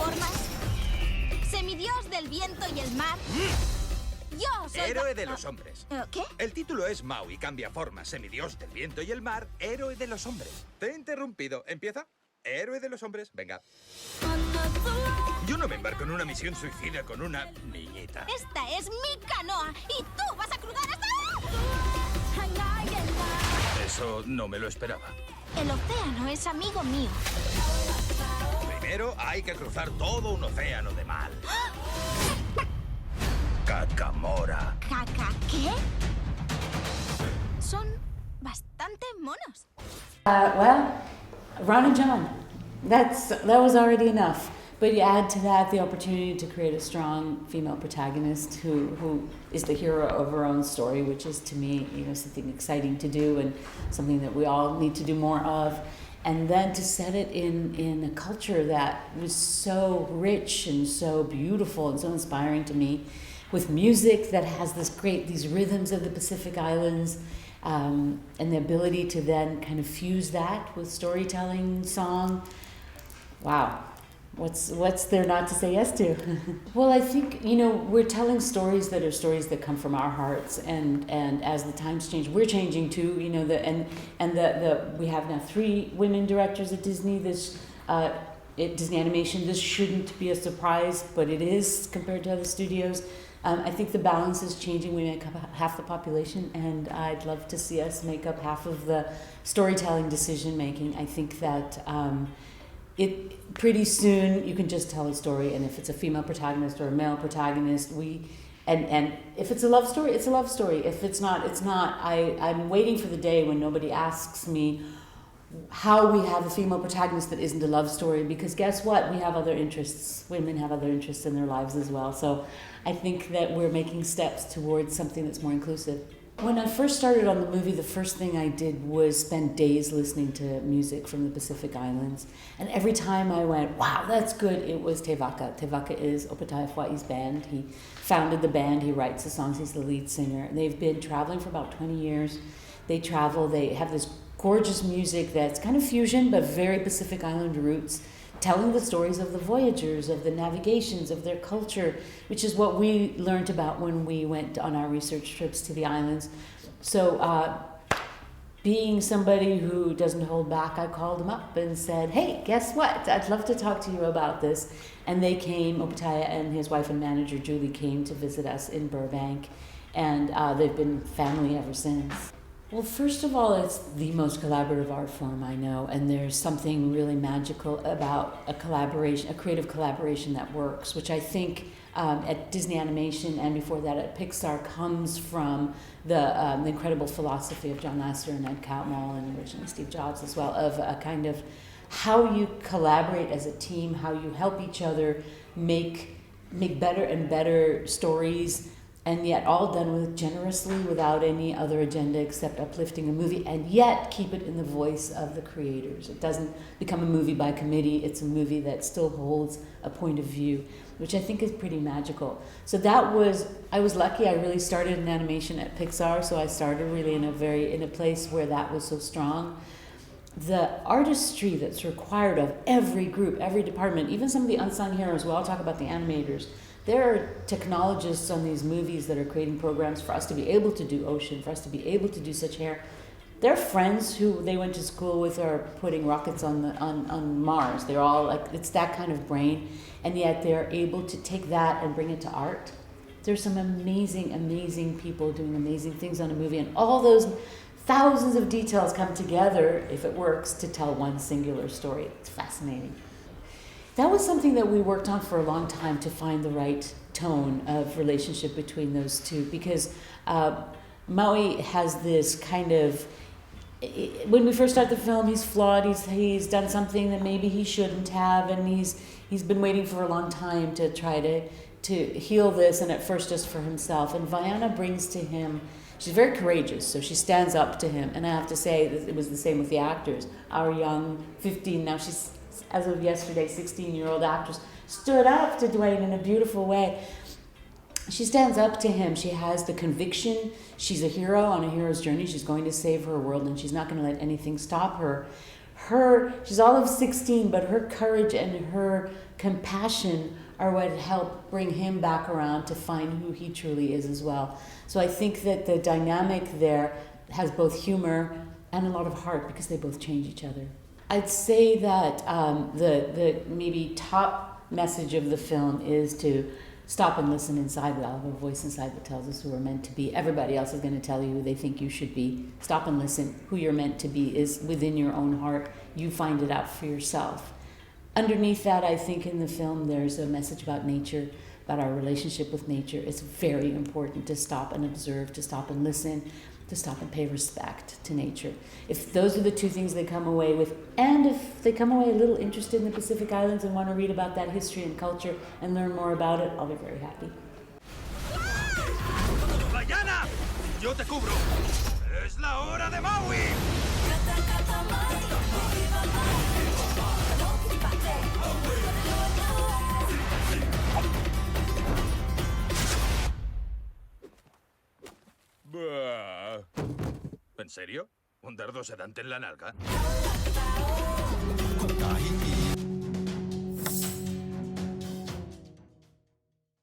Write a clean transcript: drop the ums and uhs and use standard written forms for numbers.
formas, semidios del viento y el mar. Yo soy... Héroe de los hombres. ¿Qué? El título es Maui, cambia forma, semidios del viento y el mar, héroe de los hombres. Te he interrumpido. ¿Empieza? Héroe de los hombres. Venga. Yo no me embarco en una misión suicida con una niñita. Esta es mi canoa y tú vas a cruzar esta... Eso no me lo esperaba. El océano es amigo mío. Primero hay que cruzar todo un océano de mal. Cacamora. ¿Caca qué? Son bastante monos. Well, Ron and John. That was already enough. But you add to that the opportunity to create a strong female protagonist who is the hero of her own story, which is to me, something exciting to do and something that we all need to do more of. And then to set it in a culture that was so rich and so beautiful and so inspiring to me, with music that has these rhythms of the Pacific Islands, and the ability to then kind of fuse that with storytelling, song. Wow. What's there not to say yes to? Well, I think, we're telling stories that come from our hearts, and as the times change, we're changing too, we have now 3 women directors at Disney. At Disney Animation, this shouldn't be a surprise, but it is compared to other studios. I think the balance is changing. We make up half the population, and I'd love to see us make up half of the storytelling decision making. I think that pretty soon you can just tell a story, and if it's a female protagonist or a male protagonist, and if it's a love story, it's a love story. If it's not, it's not. I'm waiting for the day when nobody asks me how we have a female protagonist that isn't a love story, because guess what? We have other interests. Women have other interests in their lives as well. So I think that we're making steps towards something that's more inclusive. When I first started on the movie, the first thing I did was spend days listening to music from the Pacific Islands. And every time I went, wow, that's good, it was Te Waka. Te Waka is Opataia Hawaii's band. He founded the band, he writes the songs, he's the lead singer. They've been traveling for about 20 years. They travel, they have this gorgeous music that's kind of fusion, but very Pacific Island roots, telling the stories of the voyagers, of the navigations, of their culture, which is what we learned about when we went on our research trips to the islands. So being somebody who doesn't hold back, I called them up and said, hey, guess what? I'd love to talk to you about this. And they came, Opataia and his wife and manager, Julie, came to visit us in Burbank, and they've been family ever since. Well, first of all, it's the most collaborative art form I know, and there's something really magical about a creative collaboration that works, which I think at Disney Animation and before that at Pixar comes from the incredible philosophy of John Lasseter and Ed Catmull and originally Steve Jobs as well, of a kind of how you collaborate as a team, how you help each other make better and better stories, and yet all done generously without any other agenda except uplifting a movie, and yet keep it in the voice of the creators. It doesn't become a movie by committee, it's a movie that still holds a point of view, which I think is pretty magical. So I was lucky, I really started in animation at Pixar, so I started really in a place where that was so strong. The artistry that's required of every group, every department, even some of the unsung heroes, well, I'll talk about the animators. There are technologists on these movies that are creating programs for us to be able to do ocean, for us to be able to do such hair. Their friends who they went to school with are putting rockets on Mars. They're all like, it's that kind of brain, and yet they're able to take that and bring it to art. There's some amazing, amazing people doing amazing things on a movie, and all those thousands of details come together, if it works, to tell one singular story. It's fascinating. That was something that we worked on for a long time, to find the right tone of relationship between those two, because Maui has this kind of, when we first start the film, he's flawed, he's done something that maybe he shouldn't have, and he's been waiting for a long time to try to heal this, and at first just for himself. And Vaiana brings to him, she's very courageous, so she stands up to him, and I have to say it was the same with the actors. Our young 15, now she's, as of yesterday, 16-year-old actress, stood up to Dwayne in a beautiful way. She stands up to him. She has the conviction. She's a hero on a hero's journey. She's going to save her world, and she's not going to let anything stop her. she's all of 16, but her courage and her compassion are what help bring him back around to find who he truly is as well. So I think that the dynamic there has both humor and a lot of heart because they both change each other. I'd say that the maybe top message of the film is to stop and listen inside. We all have a voice inside that tells us who we're meant to be. Everybody else is going to tell you who they think you should be. Stop and listen. Who you're meant to be is within your own heart. You find it out for yourself. Underneath that, I think in the film there's a message about nature, about our relationship with nature. It's very important to stop and observe, to stop and listen, to stop and pay respect to nature. If those are the two things they come away with, and if they come away a little interested in the Pacific Islands and want to read about that history and culture and learn more about it, I'll be very happy. ¡Vaiana! ¡Yo te cubro! ¡Es la hora de Maui! ¿En serio? ¿Un dardo sedante en la nalga?